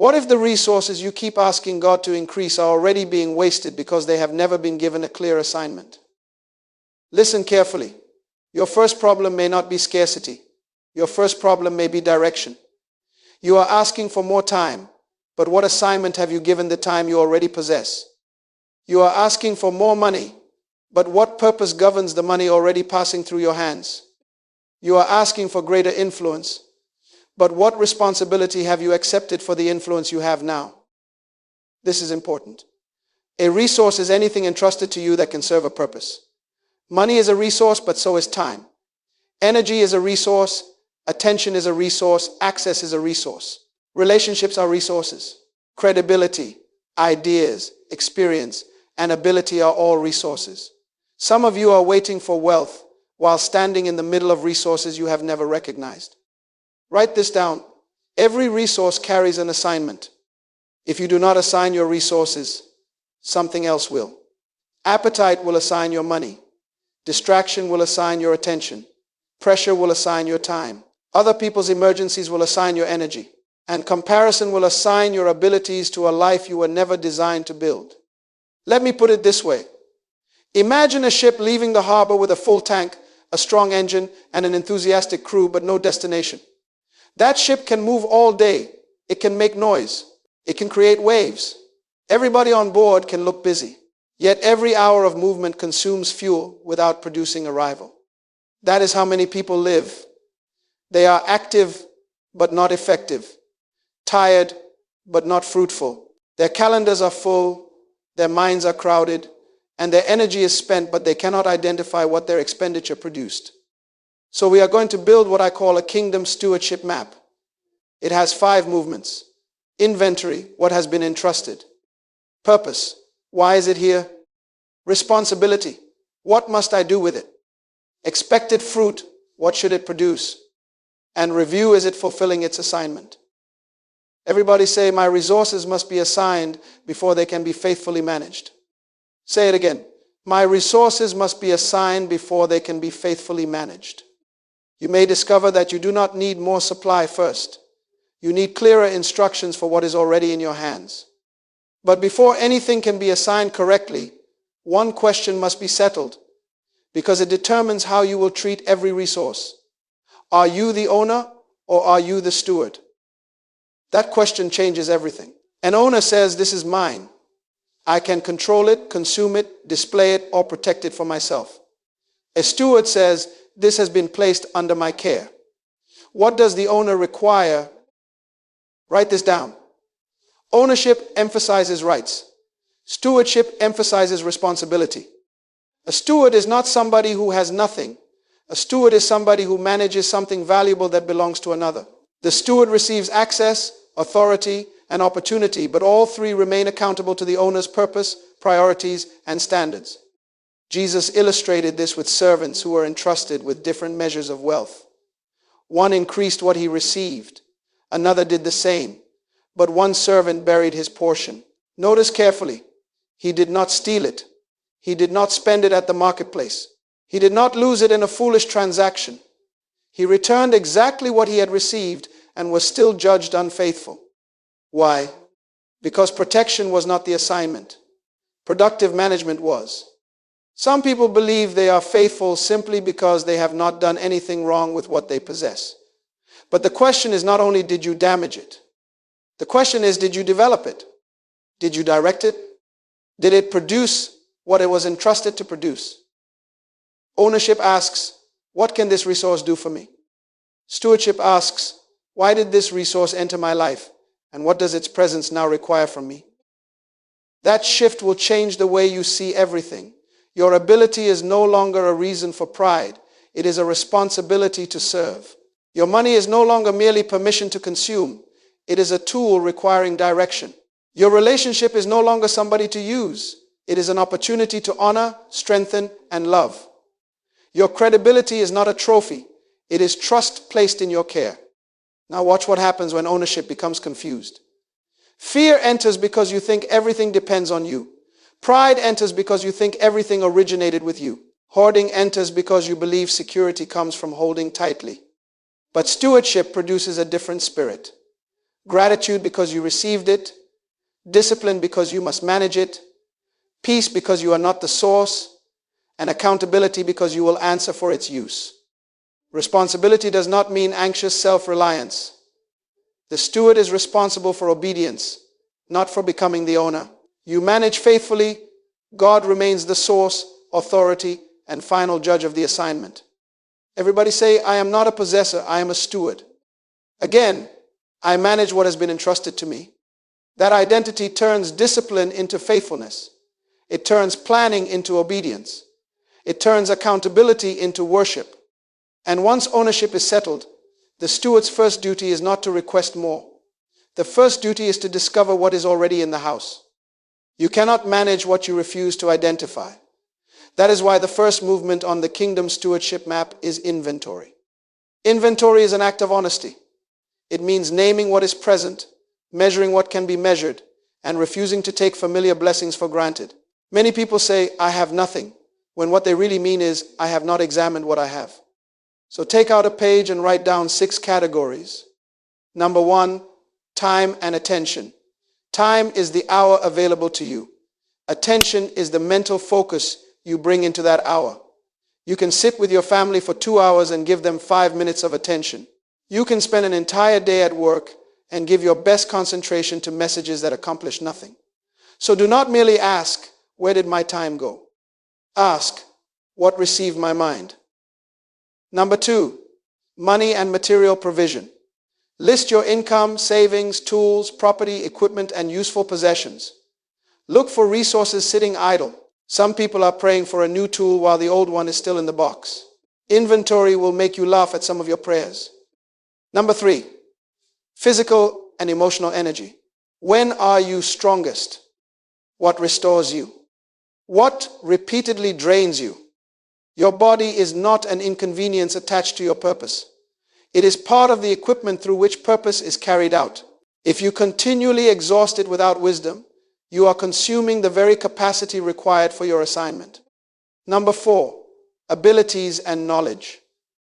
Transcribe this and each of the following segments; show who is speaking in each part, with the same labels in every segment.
Speaker 1: What if the resources you keep asking God to increase are already being wasted because they have never been given a clear assignment? Listen carefully. Your first problem may not be scarcity. Your first problem may be direction. You are asking for more time, but what assignment have you given the time you already possess? You are asking for more money, but what purpose governs the money already passing through your hands? You are asking for greater influence, but what responsibility have you accepted for the influence you have now? This is important. A resource is anything entrusted to you that can serve a purpose. Money is a resource, but so is time. Energy is a resource. Attention is a resource. Access is a resource. Relationships are resources. Credibility, ideas, experience, and ability are all resources. Some of you are waiting for wealth while standing in the middle of resources you have never recognized. Write this down. Every resource carries an assignment. If you do not assign your resources, something else will. Appetite will assign your money. Distraction will assign your attention. Pressure will assign your time. Other people's emergencies will assign your energy. And comparison will assign your abilities to a life you were never designed to build. Let me put it this way. Imagine a ship leaving the harbor with a full tank, a strong engine, and an enthusiastic crew, but no destination. That ship can move all day. It can make noise. It can create waves. Everybody on board can look busy. Yet every hour of movement consumes fuel without producing arrival. That is how many people live. They are active but not effective. Tired but not fruitful. Their calendars are full. Their minds are crowded. And their energy is spent, but they cannot identify what their expenditure produced. So we are going to build what I call a Kingdom Stewardship Map. It has 5 movements. Inventory, what has been entrusted. Purpose, why is it here? Responsibility, what must I do with it? Expected fruit, what should it produce? And review, is it fulfilling its assignment? Everybody say, my resources must be assigned before they can be faithfully managed. Say it again. My resources must be assigned before they can be faithfully managed. You may discover that you do not need more supply first. You need clearer instructions for what is already in your hands. But before anything can be assigned correctly, one question must be settled, because it determines how you will treat every resource. Are you the owner or are you the steward? That question changes everything. An owner says, this is mine. I can control it, consume it, display it, or protect it for myself. A steward says, this has been placed under my care. What does the owner require? Write this down. Ownership emphasizes rights. Stewardship emphasizes responsibility. A steward is not somebody who has nothing. A steward is somebody who manages something valuable that belongs to another. The steward receives access, authority, and opportunity, but all 3 remain accountable to the owner's purpose, priorities, and standards. Jesus illustrated this with servants who were entrusted with different measures of wealth. One increased what he received. Another did the same. But one servant buried his portion. Notice carefully. He did not steal it. He did not spend it at the marketplace. He did not lose it in a foolish transaction. He returned exactly what he had received and was still judged unfaithful. Why? Because protection was not the assignment. Productive management was. Some people believe they are faithful simply because they have not done anything wrong with what they possess. But the question is not only did you damage it. The question is, did you develop it? Did you direct it? Did it produce what it was entrusted to produce? Ownership asks, what can this resource do for me? Stewardship asks, why did this resource enter my life? And what does its presence now require from me? That shift will change the way you see everything. Your ability is no longer a reason for pride. It is a responsibility to serve. Your money is no longer merely permission to consume. It is a tool requiring direction. Your relationship is no longer somebody to use. It is an opportunity to honor, strengthen, and love. Your credibility is not a trophy. It is trust placed in your care. Now watch what happens when ownership becomes confused. Fear enters because you think everything depends on you. Pride enters because you think everything originated with you. Hoarding enters because you believe security comes from holding tightly. But stewardship produces a different spirit. gratitude because you received it, discipline because you must manage it, peace because you are not the source, and accountability because you will answer for its use. Responsibility does not mean anxious self-reliance. The steward is responsible for obedience, not for becoming the owner. You manage faithfully, God remains the source, authority, and final judge of the assignment. Everybody say, I am not a possessor, I am a steward. Again, I manage what has been entrusted to me. That identity turns discipline into faithfulness. It turns planning into obedience. It turns accountability into worship. And once ownership is settled, the steward's first duty is not to request more. The first duty is to discover what is already in the house. You cannot manage what you refuse to identify. That is why the first movement on the Kingdom Stewardship Map is inventory. Inventory is an act of honesty. It means naming what is present, measuring what can be measured, and refusing to take familiar blessings for granted. Many people say, I have nothing, when what they really mean is, I have not examined what I have. So take out a page and write down 6 categories. Number 1, time and attention. Time is the hour available to you. Attention is the mental focus you bring into that hour. You can sit with your family for 2 hours and give them 5 minutes of attention. You can spend an entire day at work and give your best concentration to messages that accomplish nothing. So do not merely ask, where did my time go? Ask, what received my mind? Number 2, money and material provision. List your income, savings, tools, property, equipment, and useful possessions. Look for resources sitting idle. Some people are praying for a new tool while the old one is still in the box. Inventory will make you laugh at some of your prayers. Number 3, physical and emotional energy. When are you strongest? What restores you? What repeatedly drains you? Your body is not an inconvenience attached to your purpose. It is part of the equipment through which purpose is carried out. If you continually exhaust it without wisdom, you are consuming the very capacity required for your assignment. Number 4, abilities and knowledge.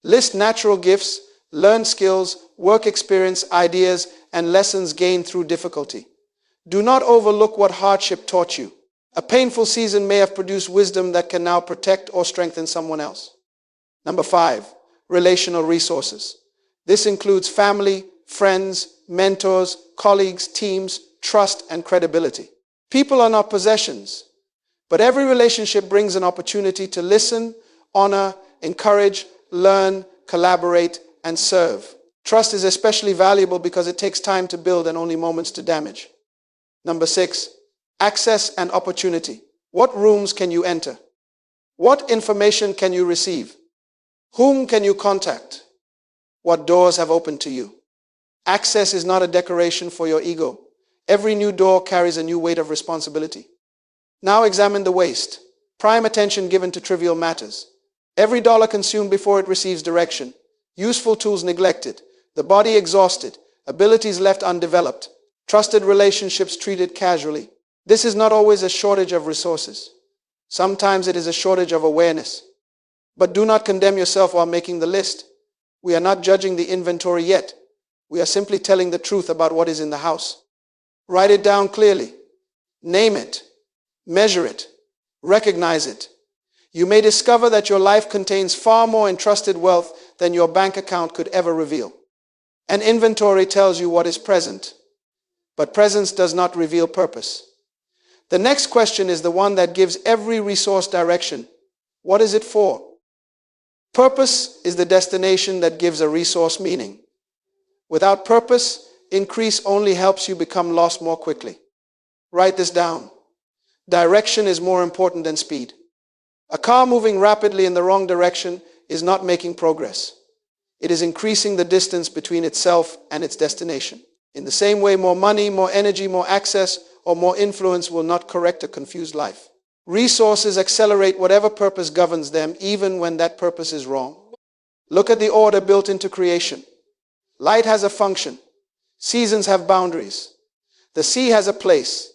Speaker 1: List natural gifts, learned skills, work experience, ideas, and lessons gained through difficulty. Do not overlook what hardship taught you. A painful season may have produced wisdom that can now protect or strengthen someone else. Number 5, relational resources. This includes family, friends, mentors, colleagues, teams, trust, and credibility. People are not possessions, but every relationship brings an opportunity to listen, honor, encourage, learn, collaborate, and serve. Trust is especially valuable because it takes time to build and only moments to damage. Number 6, access and opportunity. What rooms can you enter? What information can you receive? Whom can you contact? What doors have opened to you? Access is not a decoration for your ego. Every new door carries a new weight of responsibility. Now examine the waste. Prime attention given to trivial matters. Every dollar consumed before it receives direction. Useful tools neglected. The body exhausted. Abilities left undeveloped. Trusted relationships treated casually. This is not always a shortage of resources. Sometimes it is a shortage of awareness. But do not condemn yourself while making the list. We are not judging the inventory yet. We are simply telling the truth about what is in the house. Write it down clearly. Name it. Measure it. Recognize it. You may discover that your life contains far more entrusted wealth than your bank account could ever reveal. An inventory tells you what is present, but presence does not reveal purpose. The next question is the one that gives every resource direction. What is it for? Purpose is the destination that gives a resource meaning. Without purpose, increase only helps you become lost more quickly. Write this down. Direction is more important than speed. A car moving rapidly in the wrong direction is not making progress. It is increasing the distance between itself and its destination. In the same way, more money, more energy, more access, or more influence will not correct a confused life. Resources accelerate whatever purpose governs them, even when that purpose is wrong. Look at the order built into creation. Light has a function. Seasons have boundaries. The sea has a place.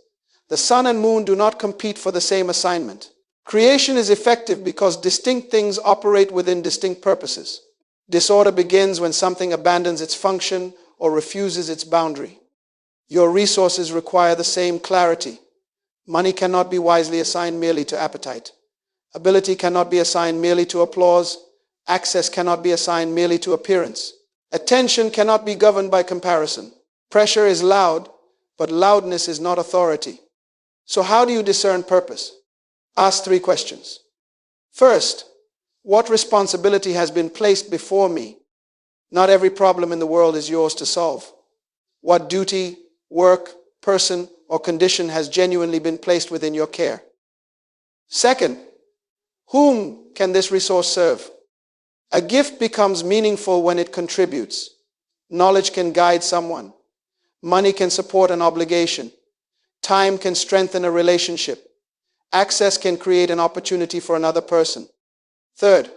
Speaker 1: The sun and moon do not compete for the same assignment. Creation is effective because distinct things operate within distinct purposes. Disorder begins when something abandons its function or refuses its boundary. Your resources require the same clarity. Money cannot be wisely assigned merely to appetite. Ability cannot be assigned merely to applause. Access cannot be assigned merely to appearance. Attention cannot be governed by comparison. Pressure is loud, but loudness is not authority. So how do you discern purpose? Ask 3 questions. First, what responsibility has been placed before me? Not every problem in the world is yours to solve. What duty, work, person, or condition has genuinely been placed within your care? Second, whom can this resource serve? A gift becomes meaningful when it contributes. Knowledge can guide someone. Money can support an obligation. Time can strengthen a relationship. Access can create an opportunity for another person. Third,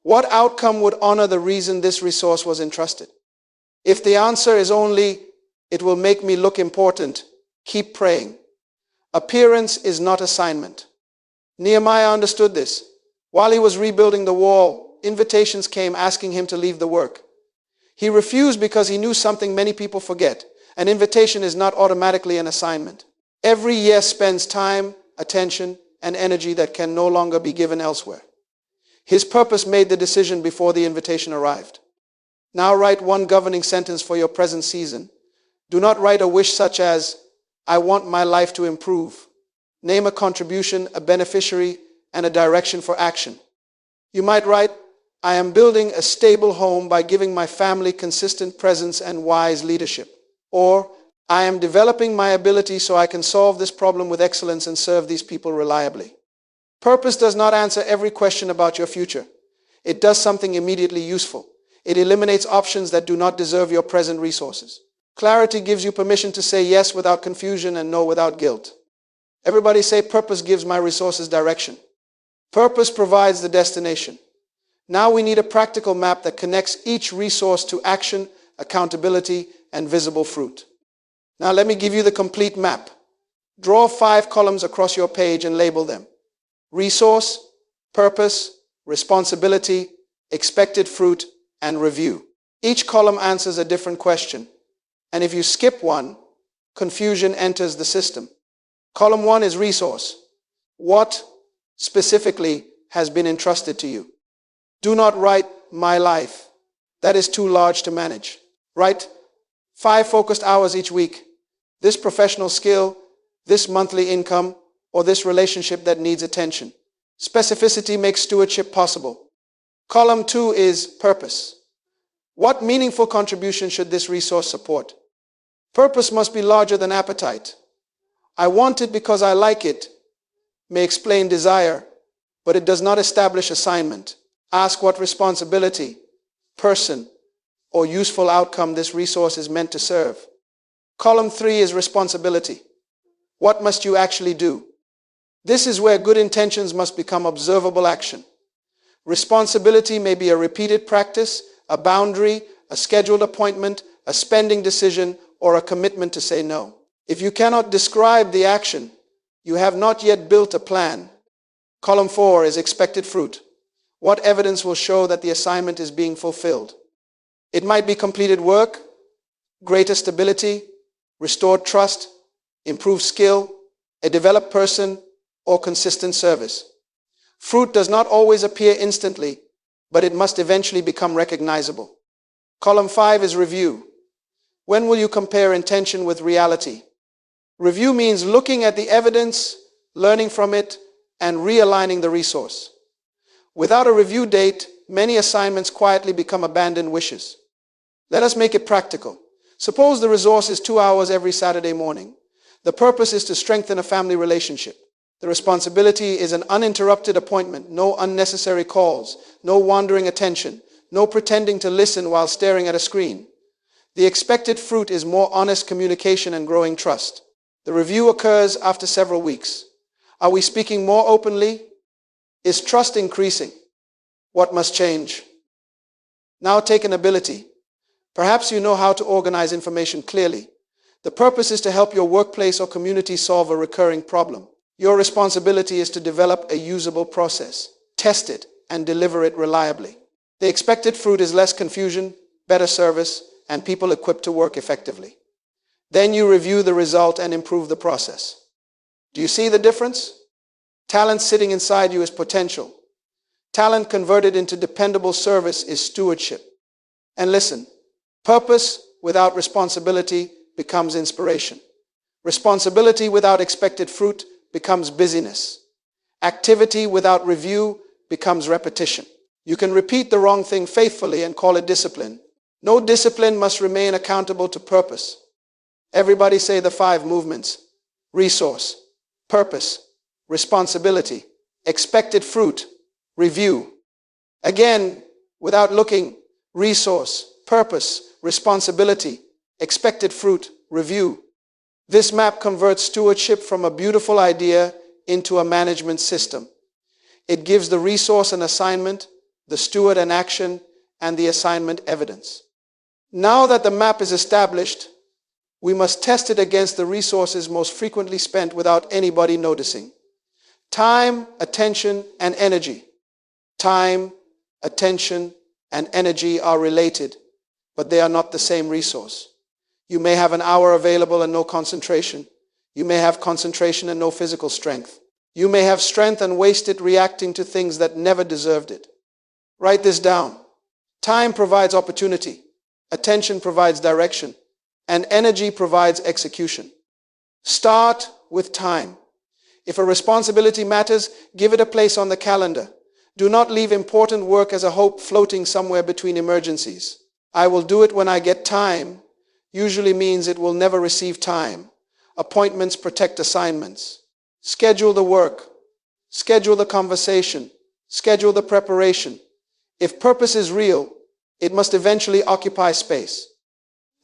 Speaker 1: what outcome would honor the reason this resource was entrusted? If the answer is only, it will make me look important, keep praying. Appearance is not assignment. Nehemiah understood this. While he was rebuilding the wall, invitations came asking him to leave the work. He refused because he knew something many people forget. An invitation is not automatically an assignment. Every yes spends time, attention, and energy that can no longer be given elsewhere. His purpose made the decision before the invitation arrived. Now write one governing sentence for your present season. Do not write a wish such as, I want my life to improve. Name a contribution, a beneficiary, and a direction for action. You might write, I am building a stable home by giving my family consistent presence and wise leadership. Or, I am developing my ability so I can solve this problem with excellence and serve these people reliably. Purpose does not answer every question about your future. It does something immediately useful. It eliminates options that do not deserve your present resources. Clarity gives you permission to say yes without confusion and no without guilt. Everybody say, purpose gives my resources direction. Purpose provides the destination. Now we need a practical map that connects each resource to action, accountability, and visible fruit. Now let me give you the complete map. Draw 5 columns across your page and label them. Resource, purpose, responsibility, expected fruit, and review. Each column answers a different question. And if you skip one, confusion enters the system. Column 1 is resource. What specifically has been entrusted to you? Do not write my life. That is too large to manage. Write 5 focused hours each week. This professional skill, this monthly income, or this relationship that needs attention. Specificity makes stewardship possible. Column 2 is purpose. What meaningful contribution should this resource support? Purpose must be larger than appetite. I want it because I like it may explain desire, but it does not establish assignment. Ask what responsibility, person, or useful outcome this resource is meant to serve. Column 3 is responsibility. What must you actually do? This is where good intentions must become observable action. Responsibility may be a repeated practice, a boundary, a scheduled appointment, a spending decision, or a commitment to say no. If you cannot describe the action, you have not yet built a plan. Column 4 is expected fruit. What evidence will show that the assignment is being fulfilled? It might be completed work, greater stability, restored trust, improved skill, a developed person, or consistent service. Fruit does not always appear instantly, but it must eventually become recognizable. Column 5 is review. When will you compare intention with reality? Review means looking at the evidence, learning from it, and realigning the resource. Without a review date, many assignments quietly become abandoned wishes. Let us make it practical. Suppose the resource is 2 hours every Saturday morning. The purpose is to strengthen a family relationship. The responsibility is an uninterrupted appointment, no unnecessary calls, no wandering attention, no pretending to listen while staring at a screen. The expected fruit is more honest communication and growing trust. The review occurs after several weeks. Are we speaking more openly? Is trust increasing? What must change? Now take an ability. Perhaps you know how to organize information clearly. The purpose is to help your workplace or community solve a recurring problem. Your responsibility is to develop a usable process, test it, and deliver it reliably. The expected fruit is less confusion, better service, and people equipped to work effectively. Then you review the result and improve the process. Do you see the difference? Talent sitting inside you is potential. Talent converted into dependable service is stewardship. And listen, purpose without responsibility becomes inspiration. Responsibility without expected fruit becomes busyness. Activity without review becomes repetition. You can repeat the wrong thing faithfully and call it discipline. No discipline must remain accountable to purpose. Everybody say the 5 movements: resource, purpose, responsibility, expected fruit, review. Again, without looking: resource, purpose, responsibility, expected fruit, review. This map converts stewardship from a beautiful idea into a management system. It gives the resource an assignment, the steward an action, and the assignment evidence. Now that the map is established, we must test it against the resources most frequently spent without anybody noticing. Time, attention, and energy. Time, attention, and energy are related, but they are not the same resource. You may have an hour available and no concentration. You may have concentration and no physical strength. You may have strength and waste it reacting to things that never deserved it. Write this down. Time provides opportunity. Attention provides direction. And energy provides execution. Start with time. If a responsibility matters, give it a place on the calendar. Do not leave important work as a hope floating somewhere between emergencies. I will do it when I get time usually means it will never receive time. Appointments protect assignments. Schedule the work. Schedule the conversation. Schedule the preparation. If purpose is real, it must eventually occupy space.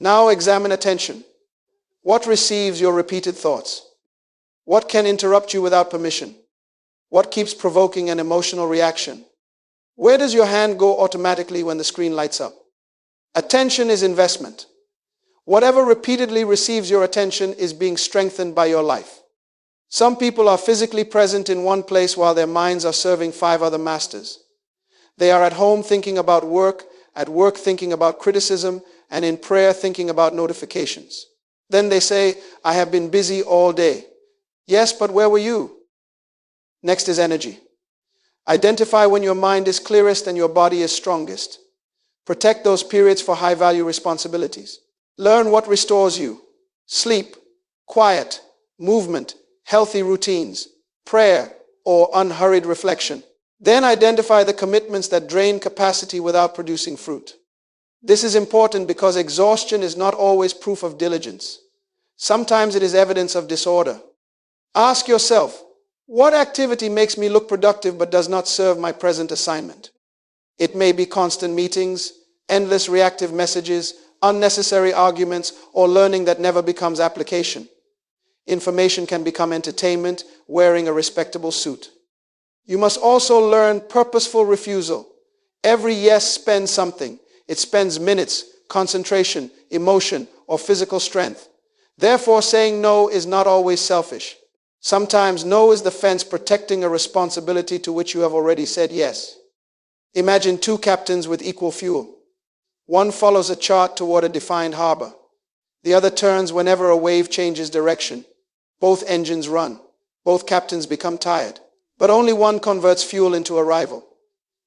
Speaker 1: Now examine attention. What receives your repeated thoughts? What can interrupt you without permission? What keeps provoking an emotional reaction? Where does your hand go automatically when the screen lights up? Attention is investment. Whatever repeatedly receives your attention is being strengthened by your life. Some people are physically present in one place while their minds are serving 5 other masters. They are at home thinking about work, at work thinking about criticism, and in prayer thinking about notifications. Then they say, I have been busy all day. Yes, but where were you? Next is energy. Identify when your mind is clearest and your body is strongest. Protect those periods for high-value responsibilities. Learn what restores you. Sleep, quiet, movement, healthy routines, prayer, or unhurried reflection. Then identify the commitments that drain capacity without producing fruit. This is important because exhaustion is not always proof of diligence. Sometimes it is evidence of disorder. Ask yourself, what activity makes me look productive but does not serve my present assignment? It may be constant meetings, endless reactive messages, unnecessary arguments, or learning that never becomes application. Information can become entertainment, wearing a respectable suit. You must also learn purposeful refusal. Every yes spends something. It spends minutes, concentration, emotion, or physical strength. Therefore, saying no is not always selfish. Sometimes no is the fence protecting a responsibility to which you have already said yes. Imagine 2 captains with equal fuel. One follows a chart toward a defined harbor. The other turns whenever a wave changes direction. Both engines run. Both captains become tired. But only one converts fuel into arrival.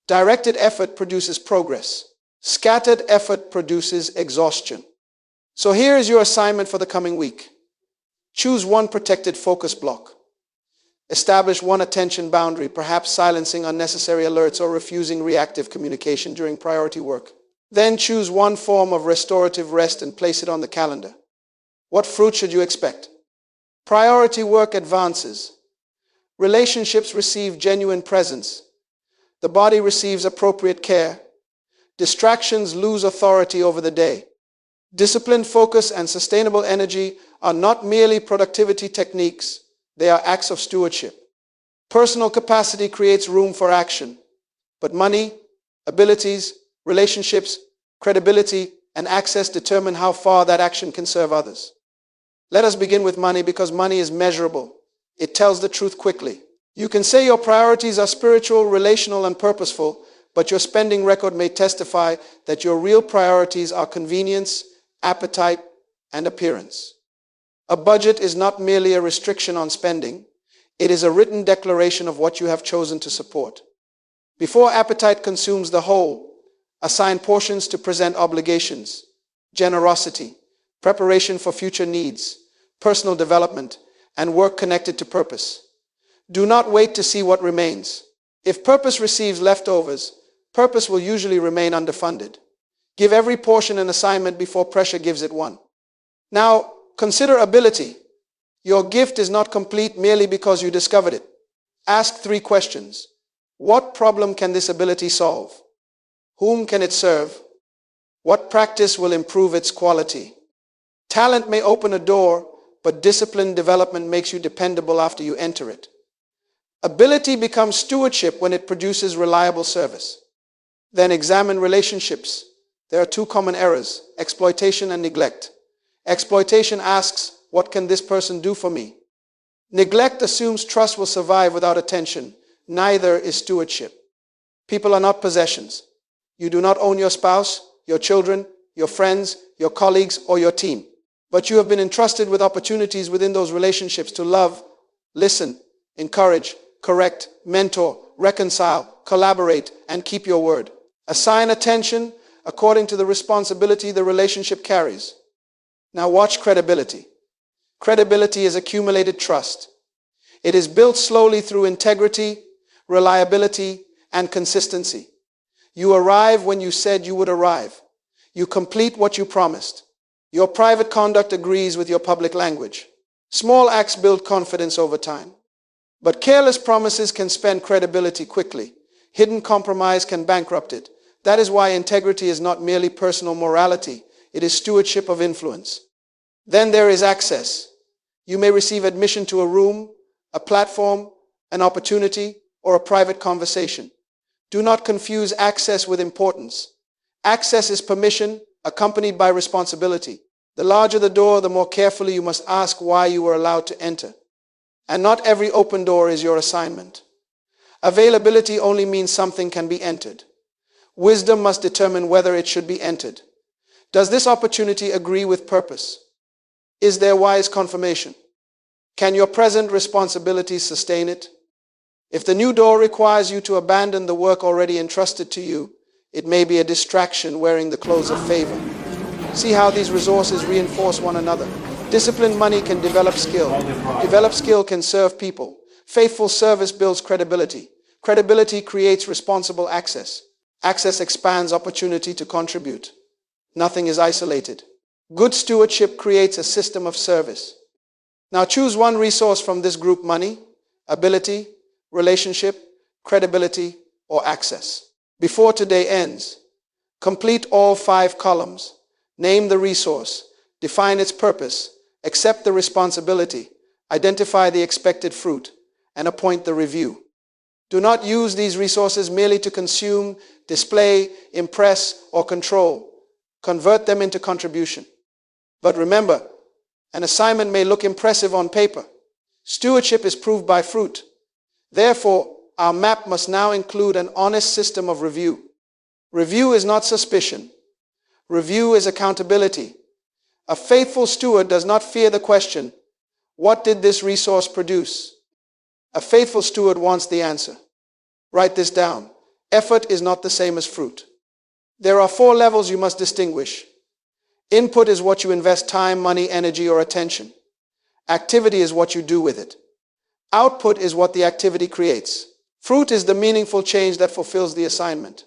Speaker 1: Directed effort produces progress. Scattered effort produces exhaustion. So here is your assignment for the coming week. Choose one protected focus block. Establish one attention boundary, perhaps silencing unnecessary alerts or refusing reactive communication during priority work. Then choose one form of restorative rest and place it on the calendar. What fruit should you expect? Priority work advances. Relationships receive genuine presence. The body receives appropriate care. Distractions lose authority over the day. Disciplined focus and sustainable energy are not merely productivity techniques, they are acts of stewardship. Personal capacity creates room for action, but money, abilities, relationships, credibility, and access determine how far that action can serve others. Let us begin with money because money is measurable. It tells the truth quickly. You can say your priorities are spiritual, relational, and purposeful, but your spending record may testify that your real priorities are convenience, appetite, and appearance. A budget is not merely a restriction on spending. It is a written declaration of what you have chosen to support. Before appetite consumes the whole, assign portions to present obligations, generosity, preparation for future needs, personal development, and work connected to purpose. Do not wait to see what remains. If purpose receives leftovers, purpose will usually remain underfunded. Give every portion an assignment before pressure gives it one. Now, consider ability. Your gift is not complete merely because you discovered it. Ask 3 questions. What problem can this ability solve? Whom can it serve? What practice will improve its quality? Talent may open a door, but discipline development makes you dependable after you enter it. Ability becomes stewardship when it produces reliable service. Then examine relationships. There are 2 common errors, exploitation and neglect. Exploitation asks, what can this person do for me? Neglect assumes trust will survive without attention. Neither is stewardship. People are not possessions. You do not own your spouse, your children, your friends, your colleagues, or your team. But you have been entrusted with opportunities within those relationships to love, listen, encourage, correct, mentor, reconcile, collaborate, and keep your word. Assign attention according to the responsibility the relationship carries. Now watch credibility. Credibility is accumulated trust. It is built slowly through integrity, reliability, and consistency. You arrive when you said you would arrive. You complete what you promised. Your private conduct agrees with your public language. Small acts build confidence over time. But careless promises can spend credibility quickly. Hidden compromise can bankrupt it. That is why integrity is not merely personal morality. It is stewardship of influence. Then there is access. You may receive admission to a room, a platform, an opportunity, or a private conversation. Do not confuse access with importance. Access is permission accompanied by responsibility. The larger the door, the more carefully you must ask why you were allowed to enter. And not every open door is your assignment. Availability only means something can be entered. Wisdom must determine whether it should be entered. Does this opportunity agree with purpose? Is there wise confirmation? Can your present responsibilities sustain it? If the new door requires you to abandon the work already entrusted to you, it may be a distraction wearing the clothes of favor. See how these resources reinforce one another. Disciplined money can develop skill. Developed skill can serve people. Faithful service builds credibility. Credibility creates responsible access. Access expands opportunity to contribute. Nothing is isolated. Good stewardship creates a system of service. Now choose one resource from this group: money, ability, relationship, credibility, or access. Before today ends, complete all 5 columns. Name the resource, define its purpose, accept the responsibility, identify the expected fruit, and appoint the review. Do not use these resources merely to consume, display, impress, or control. Convert them into contribution. But remember, an assignment may look impressive on paper. Stewardship is proved by fruit. Therefore, our map must now include an honest system of review. Review is not suspicion. Review is accountability. A faithful steward does not fear the question, what did this resource produce? A faithful steward wants the answer. Write this down. Effort is not the same as fruit. There are 4 levels you must distinguish. Input is what you invest time, money, energy, or attention. Activity is what you do with it. Output is what the activity creates. Fruit is the meaningful change that fulfills the assignment.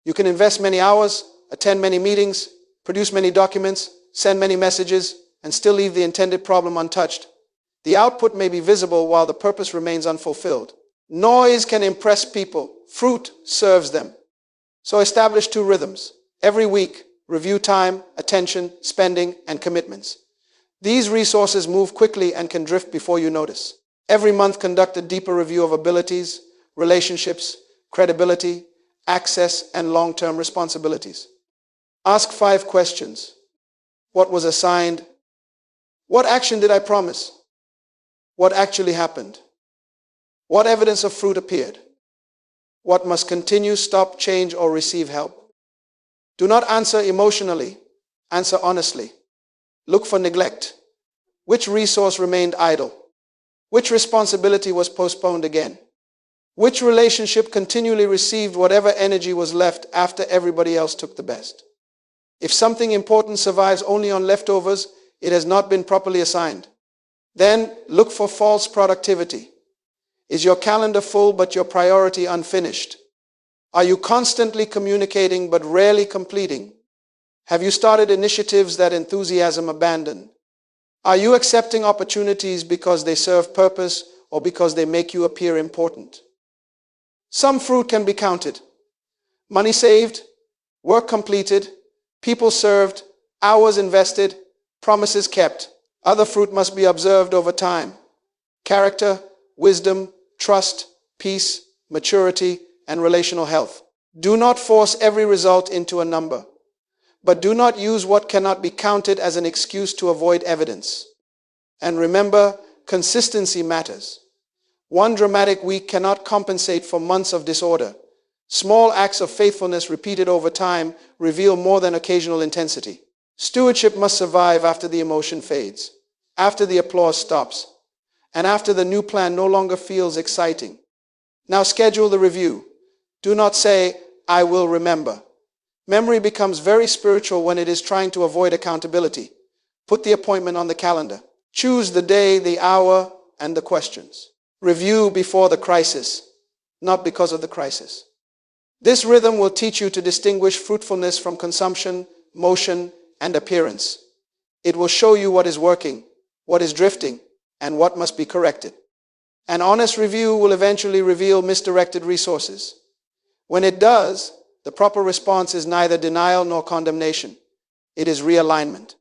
Speaker 1: You can invest many hours, attend many meetings, produce many documents, send many messages, and still leave the intended problem untouched. The output may be visible while the purpose remains unfulfilled. Noise can impress people. Fruit serves them. So establish 2 rhythms. Every week, review time, attention, spending, and commitments. These resources move quickly and can drift before you notice. Every month, conduct a deeper review of abilities, relationships, credibility, access, and long-term responsibilities. Ask 5 questions. What was assigned? What action did I promise? What actually happened? What evidence of fruit appeared? What must continue, stop, change, or receive help? Do not answer emotionally. Answer honestly. Look for neglect. Which resource remained idle? Which responsibility was postponed again? Which relationship continually received whatever energy was left after everybody else took the best? If something important survives only on leftovers, it has not been properly assigned. Then look for false productivity. Is your calendar full but your priority unfinished? Are you constantly communicating but rarely completing? Have you started initiatives that enthusiasm abandoned? Are you accepting opportunities because they serve purpose or because they make you appear important? Some fruit can be counted. Money saved, work completed, people served, hours invested, promises kept. Other fruit must be observed over time. Character, wisdom, trust, peace, maturity, and relational health. Do not force every result into a number, but do not use what cannot be counted as an excuse to avoid evidence. And remember, consistency matters. One dramatic week cannot compensate for months of disorder. Small acts of faithfulness repeated over time reveal more than occasional intensity. Stewardship must survive after the emotion fades, after the applause stops, and after the new plan no longer feels exciting. Now schedule the review. Do not say, "I will remember." Memory becomes very spiritual when it is trying to avoid accountability. Put the appointment on the calendar. Choose the day, the hour, and the questions. Review before the crisis, not because of the crisis. This rhythm will teach you to distinguish fruitfulness from consumption, motion, and appearance. It will show you what is working, what is drifting, and what must be corrected. An honest review will eventually reveal misdirected resources. When it does, the proper response is neither denial nor condemnation. It is realignment.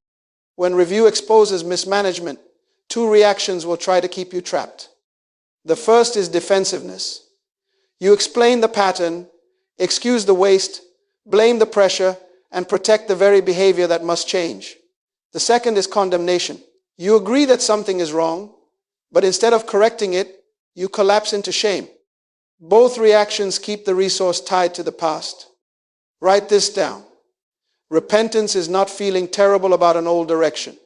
Speaker 1: When review exposes mismanagement, two reactions will try to keep you trapped. The first is defensiveness. You explain the pattern, excuse the waste, blame the pressure, and protect the very behavior that must change. The second is condemnation. You agree that something is wrong, but instead of correcting it, you collapse into shame. Both reactions keep the resource tied to the past. Write this down. Repentance is not feeling terrible about an old direction.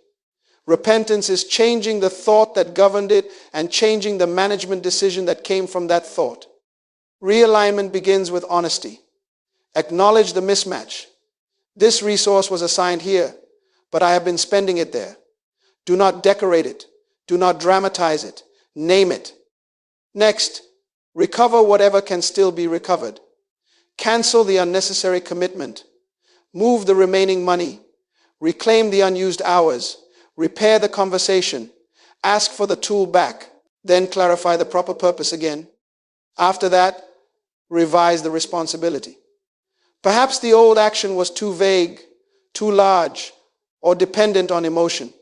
Speaker 1: Repentance is changing the thought that governed it and changing the management decision that came from that thought. Realignment begins with honesty. Acknowledge the mismatch. This resource was assigned here, but I have been spending it there. Do not decorate it. Do not dramatize it. Name it. Next, recover whatever can still be recovered. Cancel the unnecessary commitment. Move the remaining money. Reclaim the unused hours. Repair the conversation. Ask for the tool back. Then clarify the proper purpose again. After that, revise the responsibility. Perhaps the old action was too vague, too large, or dependent on emotion.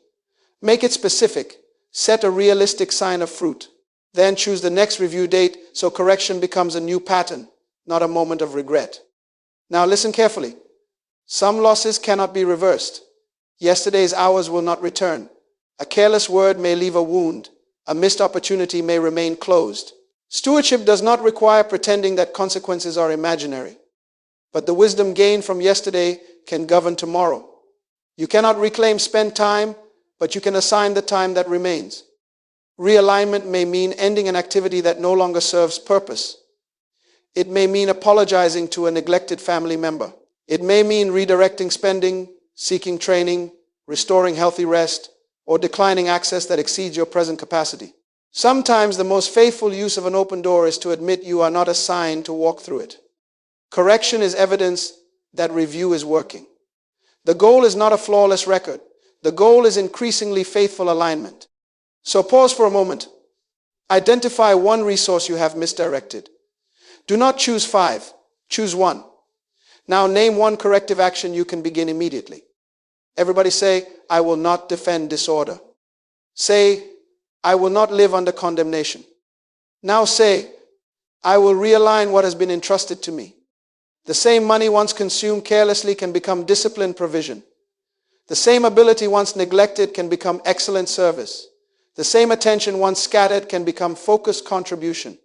Speaker 1: Make it specific. Set a realistic sign of fruit. Then choose the next review date so correction becomes a new pattern, not a moment of regret. Now listen carefully. Some losses cannot be reversed. Yesterday's hours will not return. A careless word may leave a wound. A missed opportunity may remain closed. Stewardship does not require pretending that consequences are imaginary. But the wisdom gained from yesterday can govern tomorrow. You cannot reclaim spent time, but you can assign the time that remains. Realignment may mean ending an activity that no longer serves purpose. It may mean apologizing to a neglected family member. It may mean redirecting spending, seeking training, restoring healthy rest, or declining access that exceeds your present capacity. Sometimes the most faithful use of an open door is to admit you are not assigned to walk through it. Correction is evidence that review is working. The goal is not a flawless record. The goal is increasingly faithful alignment. So pause for a moment. Identify one resource you have misdirected. Do not choose 5. Choose 1. Now name one corrective action you can begin immediately. Everybody say, I will not defend disorder. Say, I will not live under condemnation. Now say, I will realign what has been entrusted to me. The same money once consumed carelessly can become disciplined provision. The same ability once neglected can become excellent service. The same attention once scattered can become focused contribution.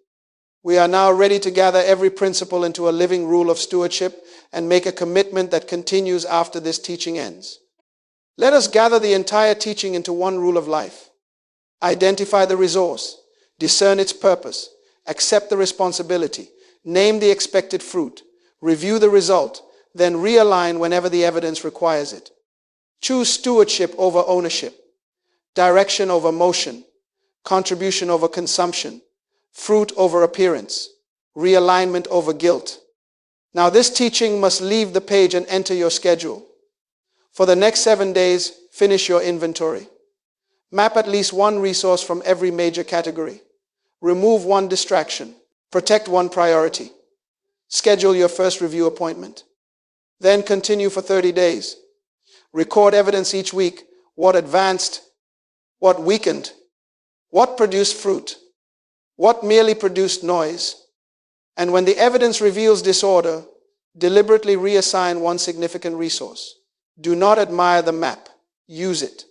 Speaker 1: We are now ready to gather every principle into a living rule of stewardship and make a commitment that continues after this teaching ends. Let us gather the entire teaching into one rule of life. Identify the resource, discern its purpose, accept the responsibility, name the expected fruit, review the result, then realign whenever the evidence requires it. Choose stewardship over ownership, direction over motion, contribution over consumption, fruit over appearance, realignment over guilt. Now this teaching must leave the page and enter your schedule. For the next 7 days, finish your inventory. Map at least one resource from every major category. Remove one distraction. Protect one priority. Schedule your first review appointment. Then continue for 30 days. Record evidence each week. What advanced? What weakened? What produced fruit? What merely produced noise? And when the evidence reveals disorder, deliberately reassign one significant resource. Do not admire the map. Use it.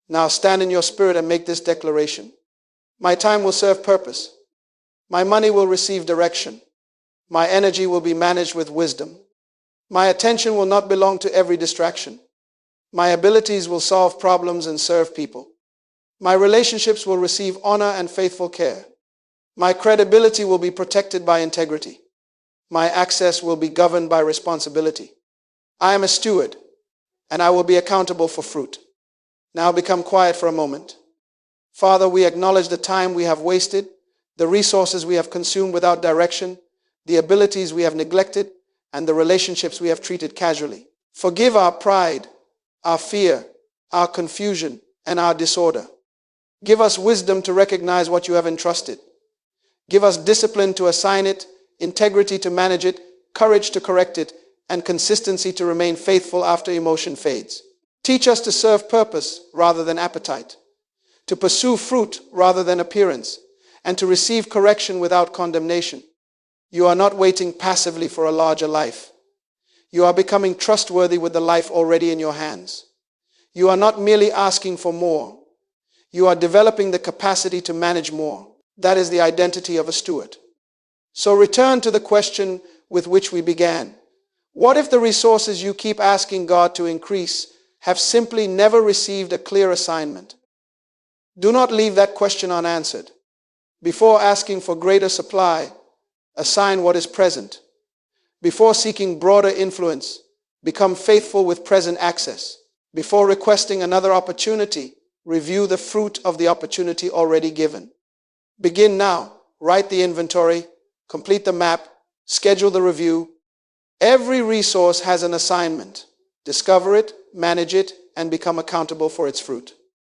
Speaker 1: Now stand in your spirit and make this declaration. My time will serve purpose. My money will receive direction. My energy will be managed with wisdom. My attention will not belong to every distraction. My abilities will solve problems and serve people. My relationships will receive honor and faithful care. My credibility will be protected by integrity. My access will be governed by responsibility. I am a steward, and I will be accountable for fruit. Now become quiet for a moment. Father, we acknowledge the time we have wasted, the resources we have consumed without direction, the abilities we have neglected, and the relationships we have treated casually. Forgive our pride, our fear, our confusion, and our disorder. Give us wisdom to recognize what you have entrusted. Give us discipline to assign it, integrity to manage it, courage to correct it, and consistency to remain faithful after emotion fades. Teach us to serve purpose rather than appetite, to pursue fruit rather than appearance, and to receive correction without condemnation. You are not waiting passively for a larger life. You are becoming trustworthy with the life already in your hands. You are not merely asking for more. You are developing the capacity to manage more. That is the identity of a steward. So return to the question with which we began. What if the resources you keep asking God to increase have simply never received a clear assignment? Do not leave that question unanswered. Before asking for greater supply, assign what is present. Before seeking broader influence, become faithful with present access. Before requesting another opportunity, review the fruit of the opportunity already given. Begin now. Write the inventory, complete the map, schedule the review. Every resource has an assignment. Discover it, manage it, and become accountable for its fruit.